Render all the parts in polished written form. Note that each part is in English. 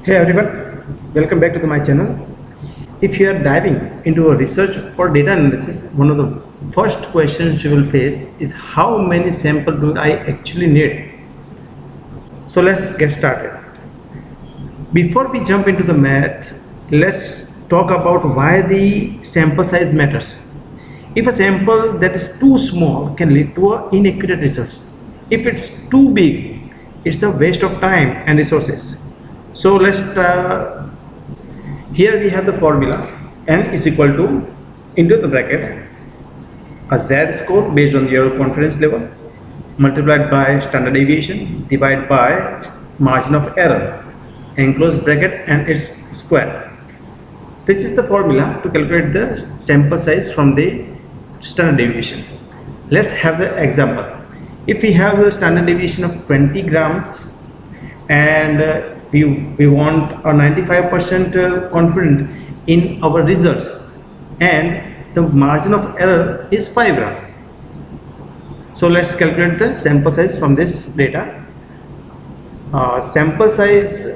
Hey everyone, welcome back to my channel. If you are diving into a research or data analysis, one of the first questions you will face is how many samples do I actually need? So let's get started. Before we jump into the math, let's talk about why the sample size matters. If a sample that is too small can lead to inaccurate results. If it's too big, it's a waste of time and resources. So here we have the formula. N is equal to, into the bracket, a Z score based on your confidence level multiplied by standard deviation divided by margin of error, enclosed bracket, and its square. This is the formula to calculate the sample size from the standard deviation. Let's have the example. If we have the standard deviation of 20 grams and we want a 95% confident in our results, and the margin of error is 5 gram. So let's calculate the sample size from this data. Sample size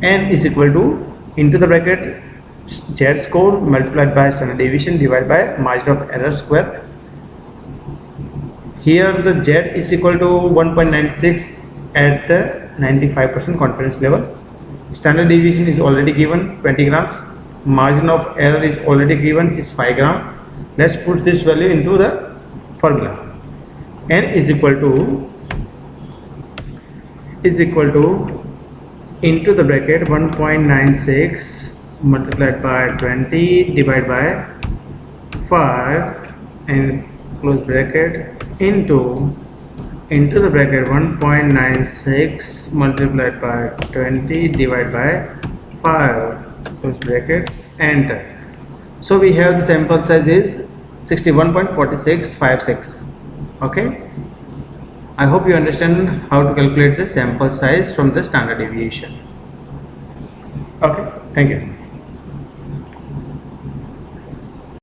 N is equal to, into the bracket, Z score multiplied by standard deviation divided by margin of error square. Here the Z is equal to 1.96 at the 95% confidence level. Standard deviation is already given, 20 grams. Margin of error is already given, is 5 gram. Let's put this value into the formula. N is equal to into the bracket 1.96 multiplied by 20 divided by 5 and close bracket into the bracket 1.96 multiplied by 20 divided by 5 close bracket, enter. So we have the sample size is 61.4656. okay, I hope you understand how to calculate the sample size from the standard deviation. Okay, thank you.